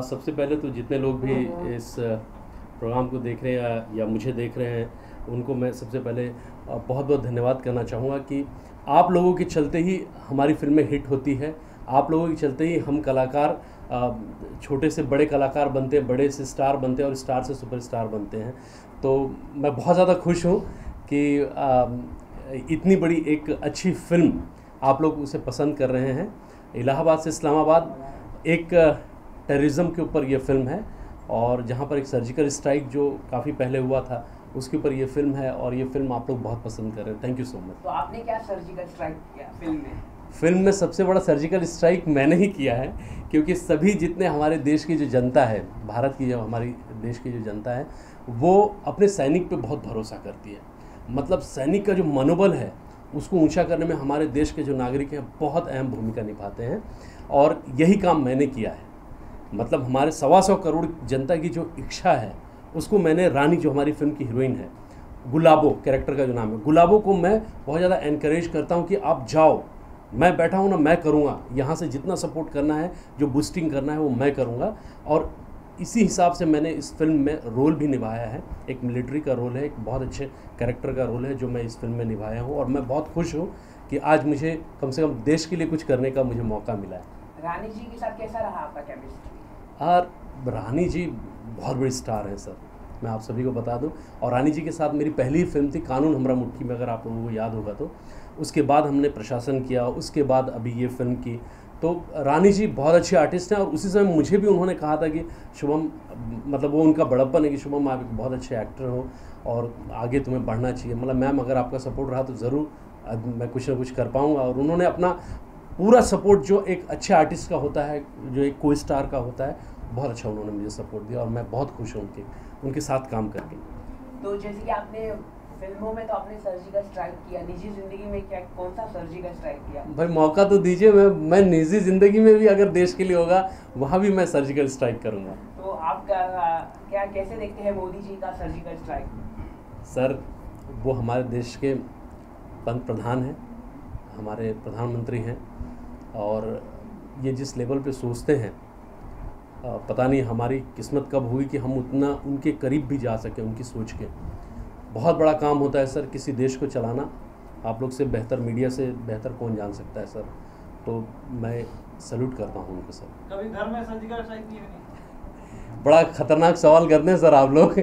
सबसे पहले तो जितने लोग भी इस प्रोग्राम को देख रहे हैं या मुझे देख रहे हैं, उनको मैं सबसे पहले बहुत बहुत धन्यवाद करना चाहूँगा कि आप लोगों के चलते ही हमारी फिल्में हिट होती है। आप लोगों के चलते ही हम कलाकार छोटे से बड़े कलाकार बनते हैं, बड़े से स्टार बनते हैं और स्टार से सुपरस्टार बनते हैं। तो मैं बहुत ज़्यादा खुश हूँ कि इतनी बड़ी एक अच्छी फिल्म आप लोग उसे पसंद कर रहे हैं। इलाहाबाद से इस्लामाबाद एक टेररिज्म के ऊपर ये फिल्म है, और जहाँ पर एक सर्जिकल स्ट्राइक जो काफ़ी पहले हुआ था उसके ऊपर ये फिल्म है, और ये फिल्म आप लोग बहुत पसंद कर रहे हैं। Thank you so much. तो आपने क्या सर्जिकल स्ट्राइक किया फिल्म में? फिल्म में सबसे बड़ा सर्जिकल स्ट्राइक मैंने ही किया है, क्योंकि सभी जितने हमारे देश की जो जनता है, भारत की जो हमारी देश की जो जनता है, वो अपने सैनिक पे बहुत भरोसा करती है। मतलब सैनिक का जो मनोबल है उसको ऊंचा करने में हमारे देश के जो नागरिक हैं बहुत अहम भूमिका निभाते हैं, और यही काम मैंने किया है। मतलब हमारे 125 करोड़ जनता की जो इच्छा है उसको मैंने, रानी जो हमारी फिल्म की हीरोइन है, गुलाबो कैरेक्टर का जो नाम है, गुलाबो को मैं बहुत ज़्यादा एनकरेज करता हूँ कि आप जाओ, मैं बैठा हूँ ना, मैं करूँगा, यहाँ से जितना सपोर्ट करना है, जो बूस्टिंग करना है वो मैं करूँगा। और इसी हिसाब से मैंने इस फिल्म में रोल भी निभाया है। एक मिलिट्री का रोल है, एक बहुत अच्छे कैरेक्टर का रोल है जो मैं इस फिल्म में निभाया हूँ, और मैं बहुत खुश हूँ कि आज मुझे कम से कम देश के लिए कुछ करने का मुझे मौका मिला है। रानी जी के साथ कैसा रहा आपका केमिस्ट्री? और रानी जी बहुत बड़ी स्टार हैं सर, मैं आप सभी को बता दूं। और रानी जी के साथ मेरी पहली फिल्म थी कानून हमरा मुट्ठी में, अगर आप लोगों को याद होगा तो। उसके बाद हमने प्रशासन किया, उसके बाद अभी ये फिल्म की। तो रानी जी बहुत अच्छे आर्टिस्ट हैं, और उसी समय मुझे भी उन्होंने कहा था कि शुभम, मतलब वो उनका बड़प्पन है कि शुभम आप एक बहुत अच्छे एक्टर हो और आगे तुम्हें बढ़ना चाहिए। मतलब मैम अगर आपका सपोर्ट रहा तो ज़रूर मैं कुछ ना कुछ कर पाऊँगा। और उन्होंने अपना पूरा सपोर्ट जो एक अच्छे आर्टिस्ट का होता है, जो एक को स्टार का होता है, बहुत अच्छा उन्होंने मुझे सपोर्ट दिया, और मैं बहुत खुश हूँ उनके साथ काम करके। तो जैसे कि आपने फिल्मों में तो आपने सर्जिकल स्ट्राइक किया, निजी जिंदगी में क्या कौन सा सर्जिकल स्ट्राइक किया? भाई मौका तो दीजिए, मैं निजी ज़िंदगी में भी अगर देश के लिए होगा वहाँ भी मैं सर्जिकल स्ट्राइक करूँगा। तो आप क्या कैसे देखते हैं मोदी जी का सर्जिकल स्ट्राइक? सर वो हमारे देश के पंत प्रधान हैं, हमारे प्रधानमंत्री हैं, और ये जिस लेवल पे सोचते हैं, पता नहीं हमारी किस्मत कब हुई कि हम उतना उनके करीब भी जा सकें उनकी सोच के। बहुत बड़ा काम होता है सर किसी देश को चलाना, आप लोग से बेहतर, मीडिया से बेहतर कौन जान सकता है सर। तो मैं सैल्यूट करता हूँ उनको सर। कभी घर में सर्जिकल स्ट्राइक किए नहीं? बड़ा खतरनाक सवाल करते हैं सर आप लोग।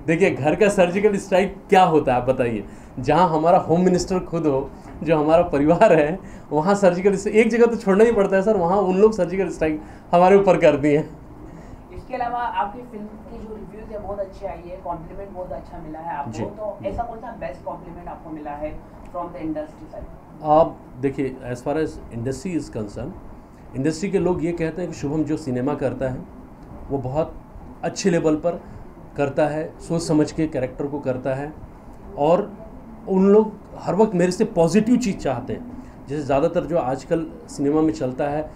देखिए घर का सर्जिकल स्ट्राइक क्या होता है आप बताइए। जहाँ हमारा होम मिनिस्टर खुद हो, जो हमारा परिवार है, वहाँ सर्जिकल एक जगह तो छोड़ना ही पड़ता है सर, वहाँ उन लोग सर्जिकल स्ट्राइक हमारे ऊपर कर दिए हैं। इसके अलावा आपकी फिल्म की जो रिव्यूज है बहुत अच्छी आई है, कॉम्प्लीमेंट बहुत अच्छा मिला है आपको, तो ऐसा कौन सा बेस्ट कॉम्प्लीमेंट आपको मिला है फ्रॉम द इंडस्ट्री साइड? आप देखिए, as far as industry is concern, industry के लोग ये कहते हैं कि शुभम जो सिनेमा करता है वो बहुत अच्छे लेवल पर करता है, सोच समझ के कैरेक्टर को करता है, और उन लोग हर वक्त मेरे से पॉजिटिव चीज़ चाहते हैं। जैसे ज़्यादातर जो आजकल सिनेमा में चलता है,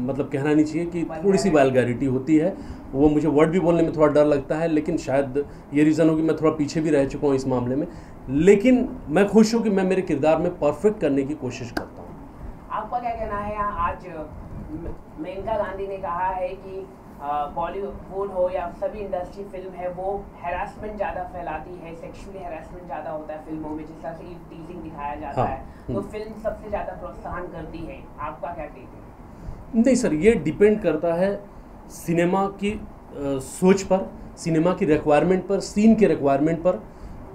मतलब कहना नहीं चाहिए कि थोड़ी सी वल्गैरिटी होती है, वो मुझे वर्ड भी बोलने में थोड़ा डर लगता है, लेकिन शायद ये रीज़न हो कि मैं थोड़ा पीछे भी रह चुका हूँ इस मामले में। लेकिन मैं खुश हूँ कि मैं मेरे किरदार में परफेक्ट करने की कोशिश करता हूँ। आपका क्या कहना है? आज मेनका गांधी ने कहा है कि बॉलीवुड हो या सभी इंडस्ट्री फिल्म है वो हैरासमेंट ज़्यादा फैलाती है, सेक्सुअली हैरासमेंट ज़्यादा होता है फिल्मों में, जिस तरह से टीजिंग दिखाया जाता है, तो फिल्म सबसे ज़्यादा प्रोत्साहन करती है। आपका क्या टेक है? नहीं सर, ये डिपेंड करता है सिनेमा की सोच पर, सिनेमा की रिक्वायरमेंट पर, सीन के रिक्वायरमेंट पर।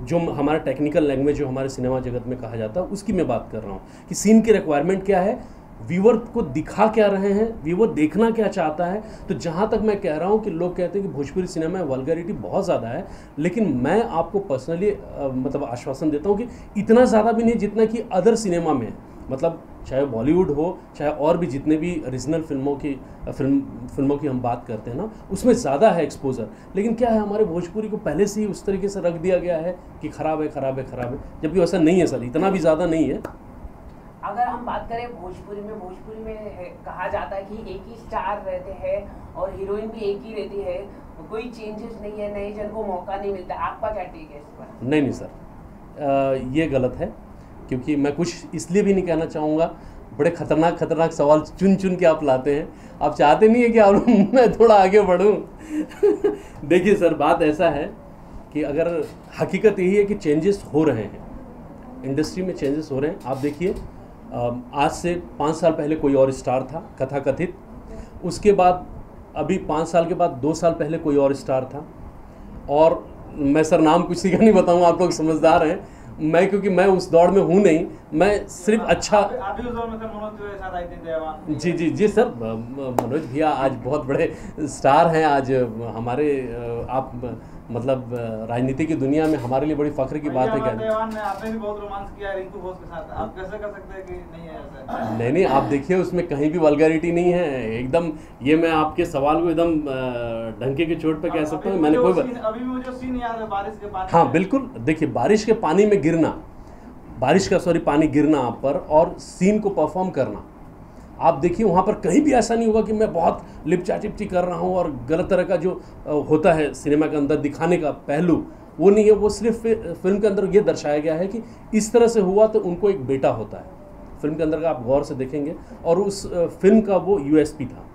जो हमारा टेक्निकल लैंग्वेज जो हमारे सिनेमा जगत में कहा जाता है उसकी मैं बात कर रहा हूँ कि सीन की रिक्वायरमेंट क्या है, व्यूअर को दिखा क्या रहे हैं, व्यूअर देखना क्या चाहता है। तो जहाँ तक मैं कह रहा हूँ कि लोग कहते हैं कि भोजपुरी सिनेमा में वल्गैरिटी बहुत ज़्यादा है, लेकिन मैं आपको पर्सनली मतलब आश्वासन देता हूँ कि इतना ज़्यादा भी नहीं जितना कि अदर सिनेमा में है। मतलब चाहे बॉलीवुड हो, चाहे और भी जितने भी रीजनल फिल्मों की हम बात करते हैं ना, उसमें ज़्यादा है एक्सपोजर। लेकिन क्या है, हमारे भोजपुरी को पहले से ही उस तरीके से रख दिया गया है कि ख़राब है, ख़राब है, ख़राब है, जबकि वैसा नहीं है सर, इतना भी ज़्यादा नहीं है। अगर हम बात करें भोजपुरी में कहा जाता है कि एक ही स्टार रहते हैं और हीरोइन भी एक ही रहती है, कोई चेंजेस नहीं है, नए जन को मौका नहीं मिलता। आपका क्या टेक है इस पर? नहीं सर, ये गलत है, क्योंकि मैं कुछ इसलिए भी नहीं कहना चाहूँगा। बड़े खतरनाक खतरनाक सवाल चुन चुन के आप लाते हैं। आप चाहते नहीं है कि आप मैं थोड़ा आगे बढ़ूं। देखिए सर, बात ऐसा है कि अगर हकीकत यही है कि चेंजेस हो रहे हैं, इंडस्ट्री में चेंजेस हो रहे हैं। आप देखिए, आज से 5 साल पहले कोई और स्टार था कथाकथित, उसके बाद अभी 5 साल के बाद 2 साल पहले कोई और स्टार था, और मैं सर नाम किसी का नहीं बताऊंगा, आप लोग समझदार हैं। मैं क्योंकि मैं उस दौड़ में हूँ नहीं, मैं सिर्फ अच्छा आप भी उस दौर में सर मनोज के साथ आए थे देवान। जी सर, मनोज भैया आज बहुत बड़े स्टार हैं। आज हमारे आप मतलब राजनीति की दुनिया में हमारे लिए बड़ी फख्र की बात है। क्या देवान ने आपने भी बहुत रोमांस किया है रिंकू घोष के साथ, आप कैसे कर सकते हैं कि नहीं है ऐसा? नहीं, आप देखिए उसमें कहीं भी वल्गैरिटी नहीं है एकदम। ये मैं आपके सवाल को एकदम डंके की चोट पे कह सकता हूँ। मैंने कोई अभी भी मुझे सीन याद है बारिश के पानी। हाँ बिल्कुल, देखिए बारिश के पानी में गिरना, पानी गिरना आप पर और सीन को परफॉर्म करना, आप देखिए वहाँ पर कहीं भी ऐसा नहीं होगा कि मैं बहुत लिपचा चिपची कर रहा हूँ और गलत तरह का जो होता है सिनेमा के अंदर दिखाने का पहलू, वो नहीं है। वो सिर्फ फिल्म के अंदर ये दर्शाया गया है कि इस तरह से हुआ तो उनको एक बेटा होता है। फिल्म के अंदर का आप गौर से देखेंगे, और उस फिल्म का वो यूएसपी था,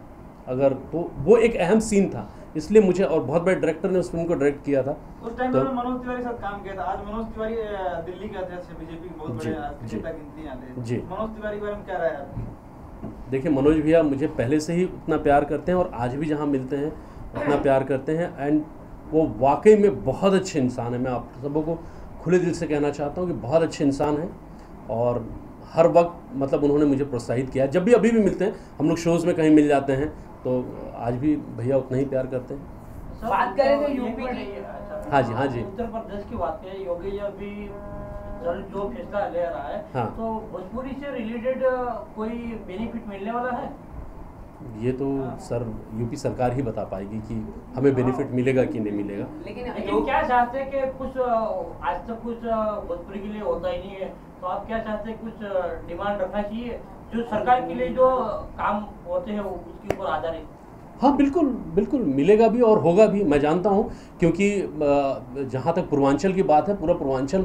अगर तो वो एक अहम सीन था, इसलिए मुझे, और बहुत बड़े डायरेक्टर ने उस फिल्म को डायरेक्ट किया था। उस टाइम पे मनोज तिवारी साथ काम किया था। आज मनोज तिवारी दिल्ली के अध्यक्ष है, बीजेपी के बहुत बड़े नेता गिनती आते हैं। जी, मनोज तिवारी के बारे में क्या राय है आपकी? देखिए मनोज भैया मुझे पहले से ही उतना प्यार करते हैं और आज भी जहाँ मिलते हैं उतना प्यार करते हैं, एंड वो वाकई में बहुत अच्छे इंसान है। मैं आप सबों को खुले दिल से कहना चाहता हूँ कि बहुत अच्छे इंसान हैं, और हर वक्त मतलब उन्होंने मुझे प्रोत्साहित किया। जब भी अभी भी मिलते हैं, हम लोग शोज़ में कहीं मिल जाते हैं, तो आज भी भैया उतना ही प्यार करते हैं। बात करें तो यूपी की, हाँ जी उत्तर प्रदेश की बात करें, योगी जी अभी जो फैसला ले रहा है, हाँ, तो भोजपुरी से रिलेटेड कोई बेनिफिट मिलने वाला है? ये तो सर यूपी सरकार ही बता पाएगी कि हमें बेनिफिट मिलेगा कि नहीं मिलेगा। लेकिन क्या चाहते हैं कि कुछ आज तक कुछ भोजपुरी के लिए होता ही नहीं है, तो आप क्या चाहते हैं, कुछ डिमांड रखना चाहिए जो सरकार के लिए जो काम होते हैं उसके ऊपर आधारित? हाँ बिल्कुल बिल्कुल, मिलेगा भी और होगा भी, मैं जानता हूँ, क्योंकि जहाँ तक पूर्वांचल की बात है, पूरा पूर्वांचल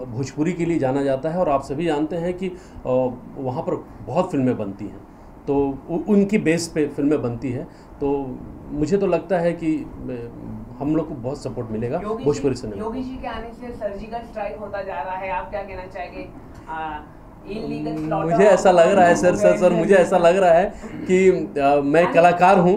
भोजपुरी के लिए जाना जाता है, और आप सभी जानते हैं कि वहाँ पर बहुत फिल्में बनती हैं, तो उनकी बेस पे फिल्में बनती है। तो मुझे तो लगता है कि हम लोग को बहुत सपोर्ट मिलेगा भोजपुरी सिनेमा। योगी जी के आने से सर्जिकल स्ट्राइक होता जा रहा है, आप क्या कहना चाहेंगे? मुझे ऐसा लग रहा है सर मुझे ऐसा लग रहा है कि मैं कलाकार हूं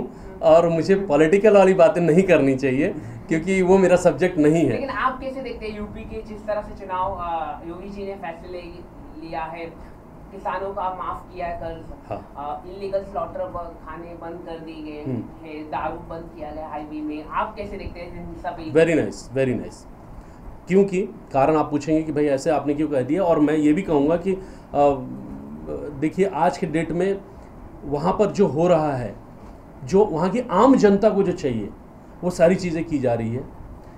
और मुझे पॉलिटिकल वाली बातें नहीं करनी चाहिए, क्योंकि वो मेरा सब्जेक्ट नहीं है। लेकिन आप कैसे देखते हैं यूपी के जिस तरह से चुनाव योगी जी ने फैसले लिया है, किसानों का माफ किया है कर्ज, हाँ, इलीगल स्लॉटर खाने बंद कर दी गए हैं, दारू बंद किया गया हाईवे में, आप कैसे देखते हैं सभी? Very nice. क्योंकि कारण आप पूछेंगे कि भाई ऐसे आपने क्यों कह दिया, और मैं ये भी कहूँगा कि देखिए आज के डेट में वहाँ पर जो हो रहा है, जो वहाँ की आम जनता को जो चाहिए, वो सारी चीज़ें की जा रही है।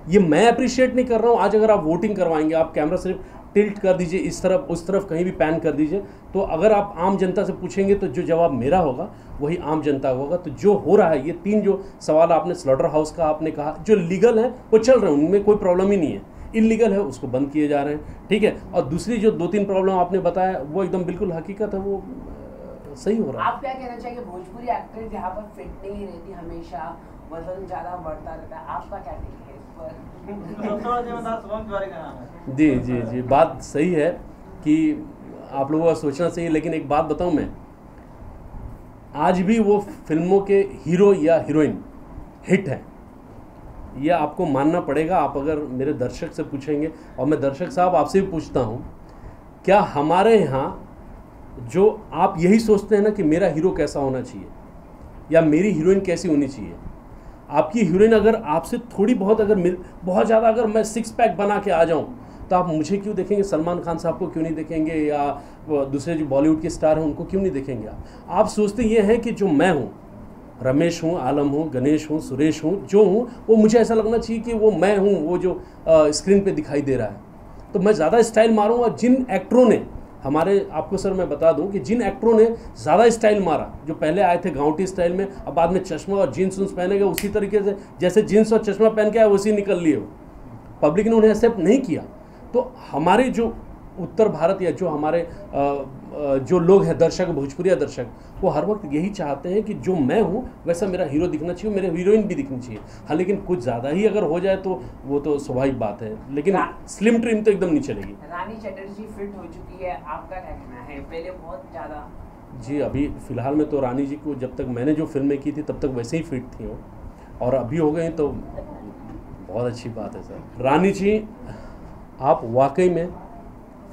ये मैं अप्रिशिएट नहीं कर रहा हूँ। आज अगर आप वोटिंग करवाएंगे, आप कैमरा सिर्फ टिल्ट कर दीजिए इस तरफ उस तरफ, कहीं भी पैन कर दीजिए, तो अगर आप आम जनता से पूछेंगे तो जो जवाब मेरा होगा वही आम जनता होगा। तो जो हो रहा है, ये 3 जो सवाल आपने, स्लॉटर हाउस का आपने कहा, जो लीगल है वो चल रहे हैं, उनमें कोई प्रॉब्लम ही नहीं है। इलीगल है उसको बंद किए जा रहे हैं, ठीक है। और दूसरी जो 2-3 प्रॉब्लम आपने बताया, वो एकदम बिल्कुल हकीकत है, वो सही हो रहा है। आप क्या कहना चाहिए? भोजपुरी एक्ट्रेस यहाँ पर फिट नहीं रहती, हमेशा वजन ज़्यादा बढ़ता रहता है, आपका क्या कहना है इस पर? जी, बात सही है कि आप लोगों का सोचना चाहिए, लेकिन एक बात बताऊं मैं, आज भी वो फिल्मों के हीरो या हीरोइन हिट है, यह आपको मानना पड़ेगा। आप अगर मेरे दर्शक से पूछेंगे, और मैं दर्शक साहब आपसे भी पूछता हूं, क्या हमारे यहाँ जो आप यही सोचते हैं ना कि मेरा हीरो कैसा होना चाहिए या मेरी हीरोइन कैसी होनी चाहिए, आपकी हीरोइन अगर आपसे थोड़ी बहुत अगर बहुत ज़्यादा अगर मैं 6 पैक बना के आ जाऊं, तो आप मुझे क्यों देखेंगे? सलमान खान साहब को क्यों नहीं देखेंगे? या दूसरे जो बॉलीवुड के स्टार हैं उनको क्यों नहीं देखेंगे? आप सोचते ये हैं कि जो मैं हूँ, रमेश हूँ, आलम हूँ, गणेश हूँ, सुरेश हूँ, जो हूँ वो मुझे ऐसा लगना चाहिए कि वो मैं हूँ, वो जो स्क्रीन पे दिखाई दे रहा है। तो मैं ज़्यादा स्टाइल मारूँगा। जिन एक्टरों ने हमारे, आपको सर मैं बता दूं कि जिन एक्टरों ने ज़्यादा स्टाइल मारा, जो पहले आए थे गाँवटी स्टाइल में, अब बाद में चश्मा और जीन्स उन्स पहने गए, उसी तरीके से जैसे जीन्स और चश्मा पहन के आए उसी निकल लिए, वो पब्लिक ने उन्हें एक्सेप्ट नहीं किया। तो हमारे जो उत्तर भारत या जो हमारे जो लोग हैं दर्शक, भोजपुरिया दर्शक, वो हर वक्त यही चाहते हैं कि जो मैं हूँ वैसा मेरा हीरो दिखना चाहिए, मेरे हीरोइन भी दिखनी चाहिए। हाँ, लेकिन कुछ ज़्यादा ही अगर हो जाए तो वो तो स्वाभाविक बात है, लेकिन स्लिम ट्रिम तो एकदम नहीं चलेगी। रानी चटर्जी फिट हो चुकी है, आपका क्या कहना है? पहले बहुत ज़्यादा। जी, अभी फ़िलहाल में तो रानी जी को जब तक मैंने जो फिल्में की थी तब तक वैसे ही फिट थी वो, और अभी हो गई तो बहुत अच्छी बात है सर। रानी जी, आप वाकई में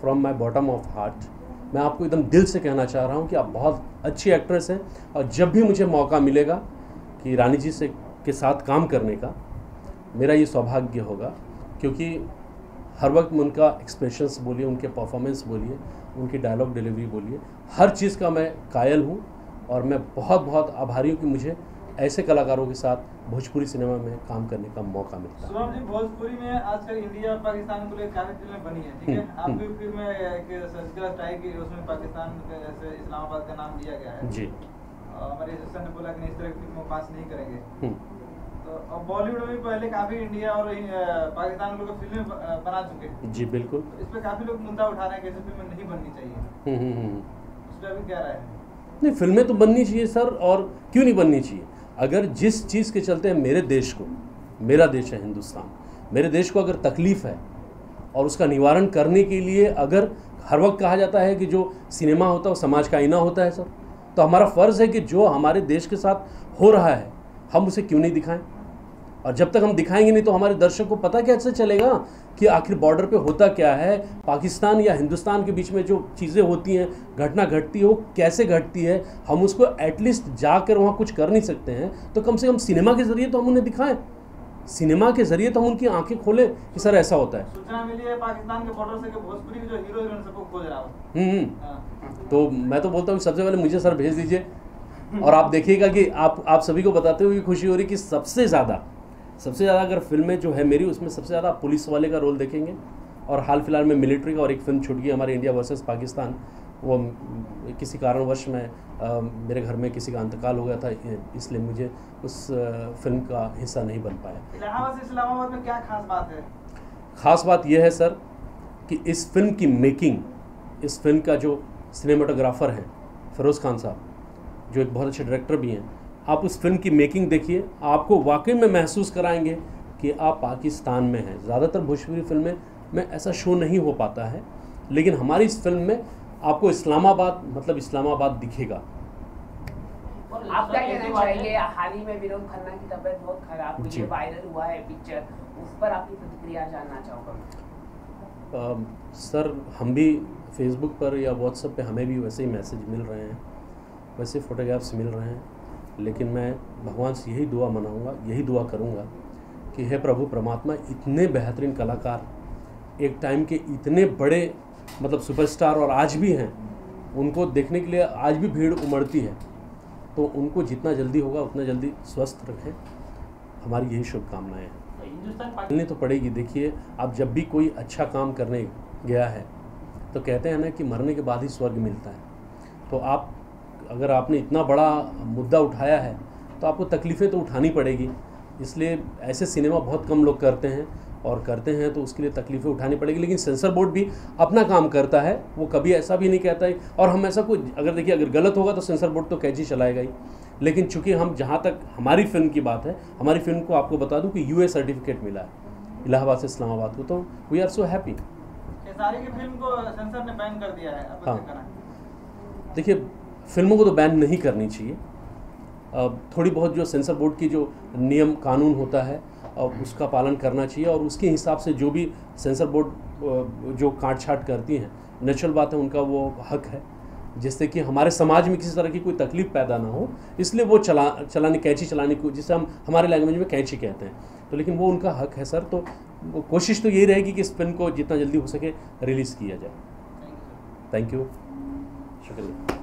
from my bottom of heart मैं आपको एकदम दिल से कहना चाह रहा हूँ कि आप बहुत अच्छी एक्ट्रेस हैं, और जब भी मुझे मौका मिलेगा कि रानी जी से के साथ काम करने का, मेरा ये सौभाग्य होगा, क्योंकि हर वक्त में उनका एक्सप्रेशंस बोलिए, उनके परफॉर्मेंस बोलिए, उनकी डायलॉग डिलीवरी बोलिए, हर चीज़ का मैं कायल हूँ, और मैं बहुत बहुत आभारी हूँ कि मुझे ऐसे कलाकारों के साथ भोजपुरी सिनेमा में काम करने का मौका मिलता है। शुभम जी, भोजपुरी में आजकल इंडिया और पाकिस्तान को लेकर काफी फिल्में बनी है, ठीक है? आपकी फिल्म में एक सर्जिकल स्ट्राइक की, उसमें पाकिस्तान से इस्लामाबाद का नाम लिया गया है। जी। हमारे असिस्टेंट ने बोला कि इस तरह की फिल्मों पास नहीं करेंगे। तो अब बॉलीवुड में पहले काफी इंडिया और पाकिस्तान लोग फिल्में बना चुके हैं। जी बिल्कुल। तो इस पर काफी लोग मुद्दा उठा रहे हैं कि ऐसी फिल्में नहीं बननी चाहिए। उस पर अभी क्या राय है? नहीं, फिल्में तो बननी चाहिए सर, और क्यों नहीं बननी चाहिए? अगर जिस चीज़ के चलते मेरे देश को, मेरा देश है हिंदुस्तान, मेरे देश को अगर तकलीफ़ है और उसका निवारण करने के लिए अगर हर वक्त कहा जाता है कि जो सिनेमा होता है वो समाज का आईना होता है सर, तो हमारा फ़र्ज़ है कि जो हमारे देश के साथ हो रहा है हम उसे क्यों नहीं दिखाएं? और जब तक हम दिखाएंगे नहीं तो हमारे दर्शक को पता कैसे चलेगा कि आखिर बॉर्डर पे होता क्या है, पाकिस्तान या हिंदुस्तान के बीच में जो चीज़ें होती हैं, घटना घटती है, वो कैसे घटती है। हम उसको एटलीस्ट जाकर वहाँ कुछ कर नहीं सकते हैं तो कम से कम सिनेमा के ज़रिए तो हम उन्हें दिखाएं, सिनेमा के ज़रिए तो हम उनकी आंखें खोलें कि सर ऐसा होता है। सूचना मिली है पाकिस्तान के बॉर्डर से कि भोजपुरी के जो हीरो हीरोइन सबको खोज रहा हो। तो मैं तो बोलता हूँ सबसे पहले मुझे सर भेज दीजिए, और आप देखिएगा कि आप सभी को बताते हुए खुशी हो रही कि सबसे ज़्यादा अगर फिल्में जो है मेरी, उसमें सबसे ज़्यादा पुलिस वाले का रोल देखेंगे, और हाल फिलहाल में मिलिट्री का, और एक फिल्म छूट गई हमारे इंडिया वर्सेस पाकिस्तान, वो किसी कारणवश में मेरे घर में किसी का इंतकाल हो गया था, इसलिए मुझे उस फिल्म का हिस्सा नहीं बन पाया। इलाहाबाद से इस्लामाबाद में क्या खास बात है? ख़ास बात यह है सर कि इस फिल्म की मेकिंग, इस फिल्म का जो सिनेमाटोग्राफर हैं फ़िरोज़ खान साहब, जो एक बहुत अच्छे डायरेक्टर भी हैं, आप उस फिल्म की मेकिंग देखिए, आपको वाकई में महसूस कराएंगे कि आप पाकिस्तान में हैं। ज़्यादातर भोजपुरी फिल्में में ऐसा शो नहीं हो पाता है, लेकिन हमारी इस फिल्म में आपको इस्लामाबाद मतलब इस्लामाबाद दिखेगा। आप क्या कहना चाहेंगे? हाल ही में विनोद खन्ना की तबीयत बहुत खराब हुई है, वायरल हुआ है पिक्चर, उस पर आपकी प्रतिक्रिया जानना चाहूँगा। सर, हम भी फेसबुक पर या व्हाट्सएप पे हमें भी वैसे ही मैसेज मिल रहे हैं, वैसे फ़ोटोग्राफ्स मिल रहे हैं, लेकिन मैं भगवान से यही दुआ मनाऊंगा, यही दुआ करूंगा कि हे प्रभु परमात्मा, इतने बेहतरीन कलाकार, एक टाइम के इतने बड़े मतलब सुपरस्टार और आज भी हैं, उनको देखने के लिए आज भी भीड़ उमड़ती है, तो उनको जितना जल्दी होगा उतना जल्दी स्वस्थ रखें, हमारी यही शुभकामनाएँ हैं। मिलनी तो पड़ेगी। देखिए, आप जब भी कोई अच्छा काम करने गया है तो कहते हैं ना कि मरने के बाद ही स्वर्ग मिलता है, तो आप अगर आपने इतना बड़ा मुद्दा उठाया है तो आपको तकलीफ़ें तो उठानी पड़ेगी, इसलिए ऐसे सिनेमा बहुत कम लोग करते हैं, और करते हैं तो उसके लिए तकलीफ़ें उठानी पड़ेगी। लेकिन सेंसर बोर्ड भी अपना काम करता है, वो कभी ऐसा भी नहीं कहता है, और हम ऐसा कोई अगर गलत होगा तो सेंसर बोर्ड तो कैची चलाएगा ही। लेकिन चूँकि हम जहाँ तक हमारी फिल्म की बात है, हमारी फिल्म को आपको बता दूँ कि यूए सर्टिफिकेट मिला है इलाहाबाद से इस्लामाबाद को, तो we are so happy. Khesari की फिल्म को सेंसर ने बैन कर दिया है, अब क्या करना है? देखिए, फिल्मों को तो बैन नहीं करनी चाहिए, थोड़ी बहुत जो सेंसर बोर्ड की जो नियम कानून होता है उसका पालन करना चाहिए, और उसके हिसाब से जो भी सेंसर बोर्ड जो काट छाट करती हैं, नेचुरल बात है, उनका वो हक है, जिससे कि हमारे समाज में किसी तरह की कोई तकलीफ पैदा ना हो, इसलिए वो कैंची चलाने को, जिसे हम हमारे लैंग्वेज में कैंची कहते हैं, तो लेकिन वो उनका हक है सर। तो कोशिश तो यही रहेगी कि इस फिल्म को जितना जल्दी हो सके रिलीज़ किया जाए। थैंक यू, शुक्रिया।